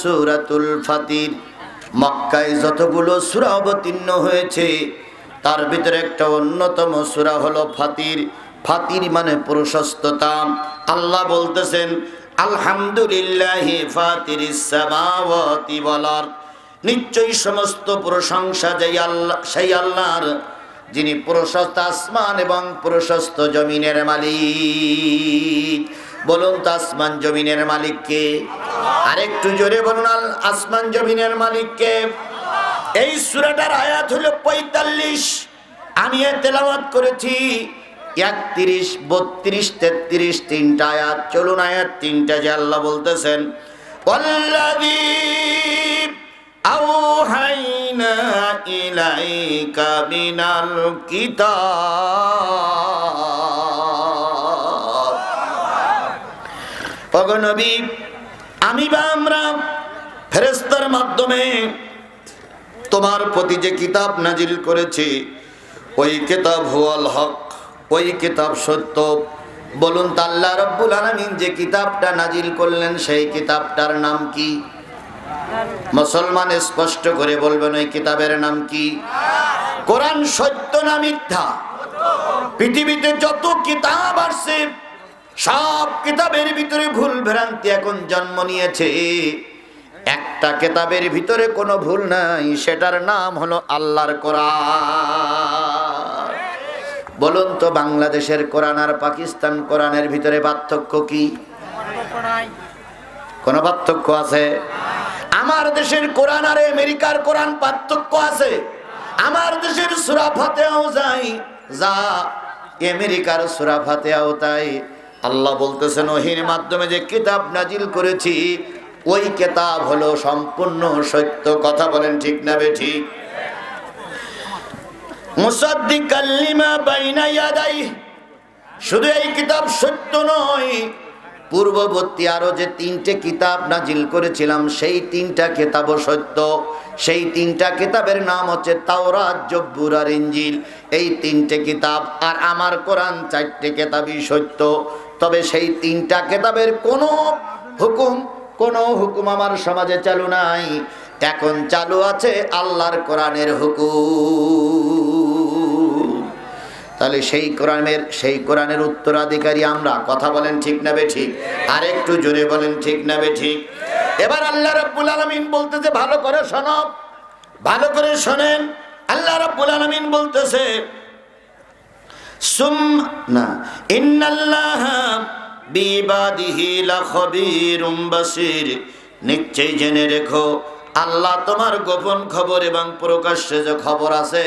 সূরাতুল ফাতির। মক্কায় যতগুলো সূরা অবতীর্ণ হয়েছে তার ভিতরে একটা অন্যতম সূরা হলো ফাতির। ফাতির মানে প্রশস্ততা। আল্লাহ বলতেছেন আলহামদুলিল্লাহি ফাতিরিস সামাওয়াতি ওয়াল আরদ, নিশ্চয়ই সমস্ত প্রশংসা সেই আল্লাহর যিনি প্রশস্ত আসমান এবং প্রশস্ত জমিনের মালিক। বলুন তো আসমান জমিনের মালিক কে? আরেকটু জোরে বলুন, আসমান জমিনের মালিক কে? এই সূরাটার আয়াত হলো 45। আমি তেলাওয়াত করেছি 31, 32, 33 তিনটা আয়াত। চলুন আয়াত তিনটা যে আল্লাহ বলতেছেন ওয়াল্লাযী আওহাইনা ইলাইকা মিনাল কিতাব। ওগো নবী, আমি বা আমরা ফেরেশতার মাধ্যমে তোমার প্রতি যে কিতাব নাজিল করেছি ওই কিতাব হুয়াল হক, ওই কিতাব সত্য। বলুন তো আল্লাহ রাব্বুল আলামিন যে কিতাবটা নাজিল করলেন সেই কিতাবটার নাম কি? মুসলমান স্পষ্ট করে বলবেন ওই কিতাবের নাম কি? কোরআন সত্য না মিথ্যা? পৃথিবীতে যত কিতাব আসছে সব কিতাবের ভিতরে ভুল ভ্রান্তি এখন জন্ম নিয়েছে। একটা কিতাবের ভিতরে কোনো ভুল নাই, সেটার নাম হলো আল্লাহর কোরআন। বলুন তো বাংলাদেশের কোরআন আর পাকিস্তান কোরআনের ভিতরে পার্থক্য কি? কোন পার্থক্য আছে? আমার দেশের কোরআন আর আমেরিকার কোরআন পার্থক্য আছে। আমার দেশের সূরা ফাতিহাও যা আমেরিকার সূরা ফাতিহাও তাই। আল্লাহ বলতেছেন ওহীর মাধ্যমে যে কিতাব নাজিল করেছি ওই কিতাব হলো সম্পূর্ণ সত্য। কথা বলেন ঠিক না বেঠিক? মুসাদ্দিকাল লিমা বাইনা ইয়াদাইহি, শুধু এই কিতাব সত্য নয়, পূর্ববর্তী আরো যে তিনটে কিতাব নাজিল করেছিলাম সেই তিনটা কিতাবও সত্য। সেই তিনটা কিতাবের নাম হচ্ছে তাওরাত, জব্বুর আর ইনজিল। এই তিনটে কিতাব আর আমার কোরআন, চারটে কিতাবই সত্য। তবে সেই তিনটা কিতাবের কোনো হুকুম আমার সমাজে চালু নাই। এখন চালু আছে আল্লাহর কোরআনের হুকুম। তাহলে সেই কোরআনের উত্তরাধিকারী আমরা। কথা বলেন ঠিক না বেঠিক? আর একটু জোরে বলেন ঠিক না বেঠিক? এবার আল্লাহ রাব্বুল আলামিন বলতেছে, ভালো করে শোনো, ভালো করে শোনেন। আল্লাহ রাব্বুল আলামিন বলতেছে ইন্নাল্লাহা বিইবাদিহি লাখবীরুম বাসীর, নিশ্চয়ই জেনে রেখো আল্লাহ তোমার গোপন খবর এবং প্রকাশ্যে যে খবর আছে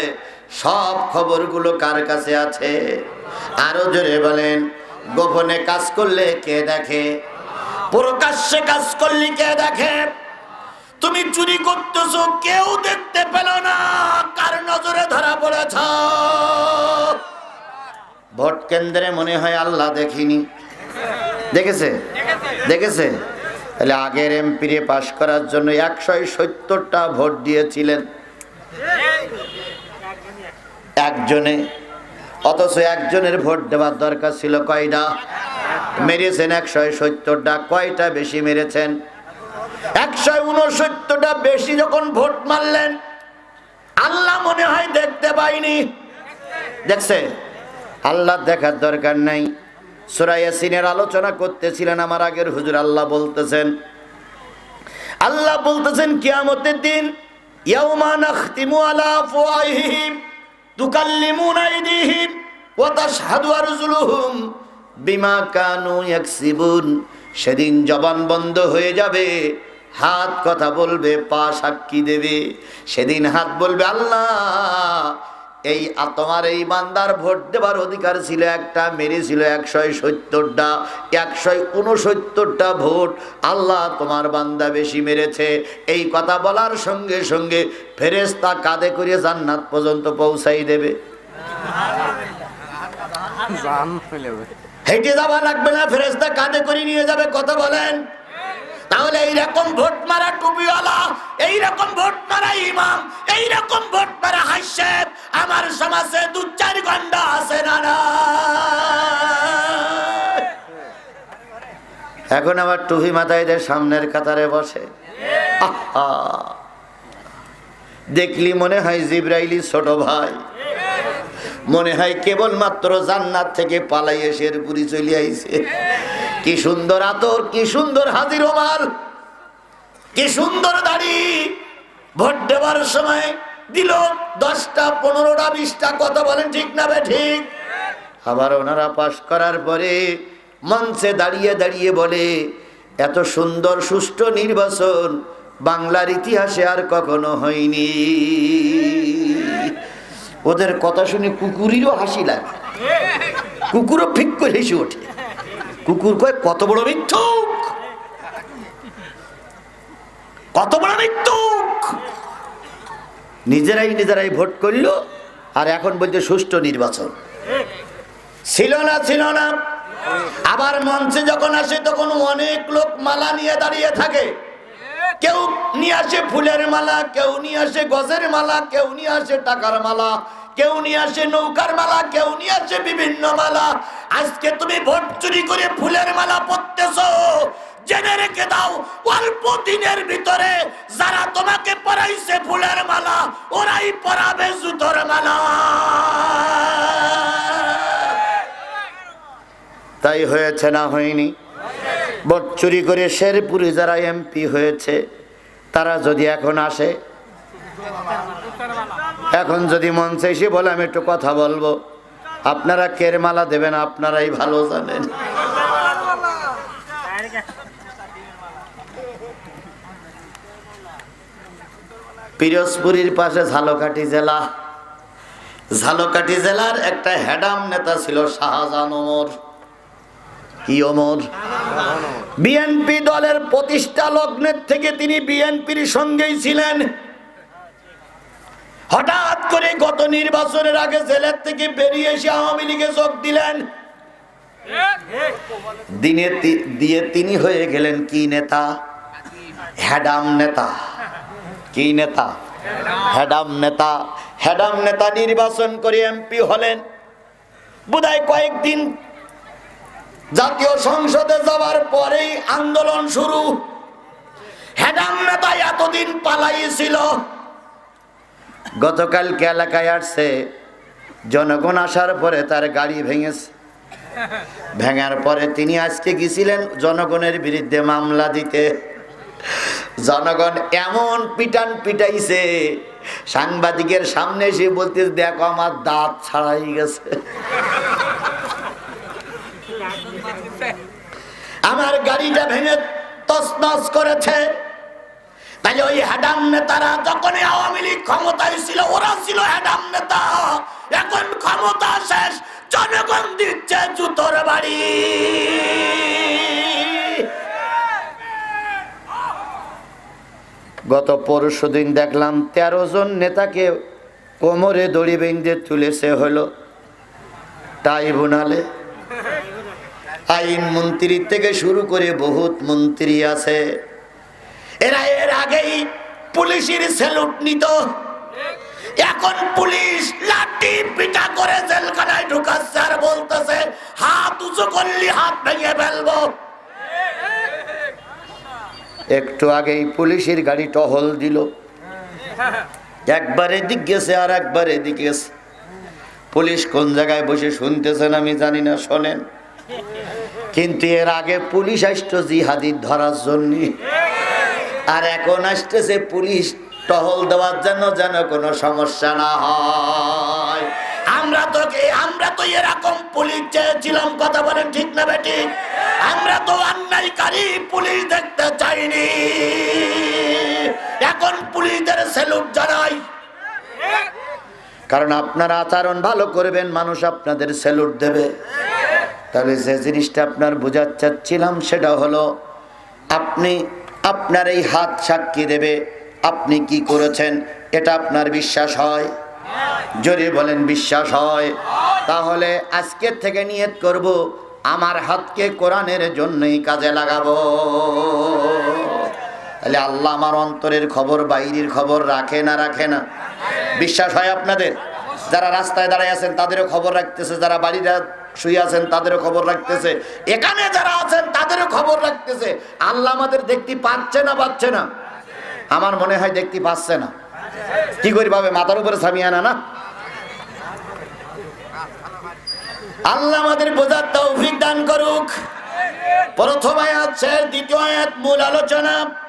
সব খবরগুলো কার কাছে আছে? আরো জোরে বলেন, গোপনে কাজ করলে কে দেখে? প্রকাশ্যে কাজ করলে কে দেখে? তুমি চুরি করতেছো, কেউ দেখতে পেল না, কার নজরে ধরা পড়েছ? ভোট কেন্দ্রে মনে হয় আল্লাহ দেখিনি? দেখেছে? দেখেছে? তাহলে আগের এমপিরে পাশ করার জন্য 170টা ভোট দিয়েছিলেন একজনে, অথচ একজনের ভোট দেওয়ার দরকার ছিল কয়টা? মেরেছেন 170টা। কয়টা বেশি মেরেছেন? 169টা বেশি। যখন ভোট মারলেন আল্লাহ মনে হয় দেখতে পাইনি। দেখছে? আল্লাহ দেখার দরকার নাই। সূরা ইয়াসিনের আলোচনা করতেছিলেন আমার আগের হুজুর। আল্লাহ বলতেছেন কিয়ামতের দিন ইয়াউমা নাখতিমু আলা আফওয়াহিহিম তুকাল্লিমুনা আইদিহিম ওয়া তাশহাদু আরজুলুহুম বিমা কানু ইয়াকসিবুন। সেদিন জবান বন্ধ হয়ে যাবে, হাত কথা বলবে, পা সাক্ষী দেবে। সেদিন হাত বলবে আল্লাহ এই তোমার এই বান্দার ভোট দেবার অধিকার ছিল একটা, মেরেছিল 170টা। 169টা ভোট আল্লাহ তোমার বান্দা বেশি মেরেছে। এই কথা বলার সঙ্গে সঙ্গে ফেরেশতা কাঁধে করে জান্নাত পর্যন্ত পৌঁছাই দেবে। হেঁটে যাওয়া লাগবে না, ফেরেশতা কাঁধে করে নিয়ে যাবে। কথা বলেন? তাহলে এইরকম ভোট মারা টুপিওয়ালা, এইরকম ভোট মারা ইমাম, এইরকম ভোট মারা হাসেব আমার সমাজে 2-4 ঘন্টা আছে না? এখন আবার টুপি মাথায় দিয়ে সামনের কাতারে বসে। আহা, দেখলি মনে হয় জিবরাইলি ছোট ভাই, মনে হয় কেবলমাত্র জান্নাত থেকে পালাই এসে পুরি চলে আইছে। কি সুন্দর আতর, কি সুন্দর হাজির রুমাল, কি সুন্দর দাড়ি। ভোট দেওয়ার সময় দিল 10টা 15টা 20টা কথা, বলেন ঠিক না বে ঠিক? আবার ওনারা পাশ করার পরে মঞ্চে দাঁড়িয়ে দাঁড়িয়ে বলে, এত সুন্দর সুষ্ঠু নির্বাচন বাংলার ইতিহাসে আর কখনো হয়নি। ওদের কথা শুনে কুকুরেরও হাসি লাগে, কুকুরও ফিক করে হেসে ওঠে। কুকুর কয়, কত বড় মিথ্যুক, কত বড় মিথ্যুক। নিজেরাই নিজেরাই ভোট করলো, আর এখন বলছে সুষ্ঠু নির্বাচন। ছিল না, ছিল না। আবার মঞ্চে যখন আসে তখন অনেক লোক মালা নিয়ে দাঁড়িয়ে থাকে। কেউ নিয়ে আসে ফুলের মালা, কেউ নিয়ে আসে গজের মালা, কেউ নিয়ে আসে টাকার মালা, কেউ নিয়ে আসে নৌকার মালা, কেউ নিয়ে আসে বিভিন্ন মালা। আজকে তুমি ভোট চুরি করে ফুলের মালা পরতেছো, জেনে রেখে দাও অল্প দিনের ভিতরে যারা তোমাকে পরাইছে ফুলের মালা, ওরাই পরাবে জুতোর মালা। তাই হয়েছে না হয়নি? ভোট চুরি করে শেরপুরে যারা এমপি হয়েছে তারা যদি এখন আসে, এখন যদি মঞ্চে এসে বলে আমি একটু কথা বলবো, আপনারা কের মালা দেবেন আপনারাই ভালো জানেন। পিরোজপুরের পাশে ঝালকাঠি জেলা, ঝালকাঠি জেলার একটা হেডাম নেতা ছিল শাহজাহান ওমর। কি ওমর? বিএনপি দলের প্রতিষ্ঠা লগ্নের থেকে তিনি বিএনপির সঙ্গেই ছিলেন। হঠাৎ করে গত নির্বাচনের আগে জেলের থেকে বেরিয়ে এসে আওয়ামী লীগে যোগ দিলেন। দিনে দিয়ে তিনি হয়ে গেলেন কি নেতা? হেডাম নেতা। কি নেতা? হেডাম নেতা। হেডাম নেতা নির্বাচন করে এমপি হলেন। বোধহয় কয়েকদিন জাতীয় সংসদে যাওয়ার পরেই আন্দোলন শুরু। হেডাম নেতা এতদিন পালাইছিল, গতকালকে এলাকায় আসছে, জনগণ আসার পরে তার গাড়ি ভেঙেছে। ভেঙার পরে তিনি আজকে গেছিলেন জনগণের বিরুদ্ধে মামলা দিতে। জনগণ এমন পিটান পিটাইছে, সাংবাদিকের সামনে এসে বলতে, দেখো আমার দাঁত ছাড়াই গেছে, আমার গাড়িটা ভেঙে তছনছ করেছে। তাই ওই হেডাম নেতারা যখন আওয়ামী লীগ ক্ষমতায় ছিল, ওরা ছিল হেডাম নেতা। এখন ক্ষমতা শেষ, জনগণ দিচ্ছে জুতোর বাড়ি। গত পরশুদিন দেখলাম 13 জন নেতাকে কোমরে দড়ি বেঁধে তুলেছে হলো ট্রাইব্যুনালে। আইন মন্ত্রী থেকে শুরু করে বহুত মন্ত্রী আছে, এরা এর আগেই পুলিশের স্যালুট নিত। এখন পুলিশ লাঠি পিটা করে জেলখানায় ঢুকাচ্ছে আর বলতেছে হাত উঁচু করলি হাত ভেঙে ফেলবো। একটু আগেই পুলিশের গাড়ি টহল দিল, একবার এদিক গেছে আর একবার এদিক গেছে। পুলিশ কোন জায়গায় বসে শুনতেছেন আমি জানি না, শোনেন। কিন্তু এর আগে পুলিশ আসতো জিহাদির ধরার জন্য, আর এখন আসতেছে পুলিশ টহল দেওয়ার জন্য, যেন কোনো সমস্যা না হয়। আমরা তো এরকম পুলিশ চেয়েছিলাম, কথা বলেন ঠিক না বেটি? আমরা তো অন্যায়কারী পুলিশ দেখতে চাইনি। এখন পুলিশদের স্যালুট জানাই, কারণ আপনারা আচরণ ভালো করবেন, মানুষ আপনাদের স্যালুট দেবে। তাহলে যে জিনিসটা আপনার বোঝাতে চাচ্ছিলাম সেটা হলো, আপনি আপনার এই হাত সাক্ষী দেবে আপনি কি করেছেন, এটা আপনার বিশ্বাস হয়? যদি বলেন বিশ্বাস হয়, তাহলে আজকের থেকে নিয়ত করব আমার হাতকে কোরআনের জন্যই কাজে লাগাবো। তাহলে আল্লাহ আমার অন্তরের খবর, বাইরের খবর রাখে না রাখে না? বিশ্বাস হয় আপনাদের? যারা রাস্তায় দাঁড়ায় আছেন তাদেরও খবর রাখতেছে, যারা বাড়িতে শুয়ে আছেন তাদেরও খবর রাখতেছে, এখানে যারা আছেন তাদেরও খবর রাখতেছে। আল্লাহ আমাদের দেখতে পাচ্ছে না পাচ্ছে না? আমার মনে হয় দেখতে পাচ্ছে না। কি করি ভাবে মাথার উপরে সামিয়ানা না। আল্লাহ আমাদের বোঝার তৌফিক দান করুক। প্রথম আয়াত শেষ, দ্বিতীয় আয়াত মূল আলোচনা।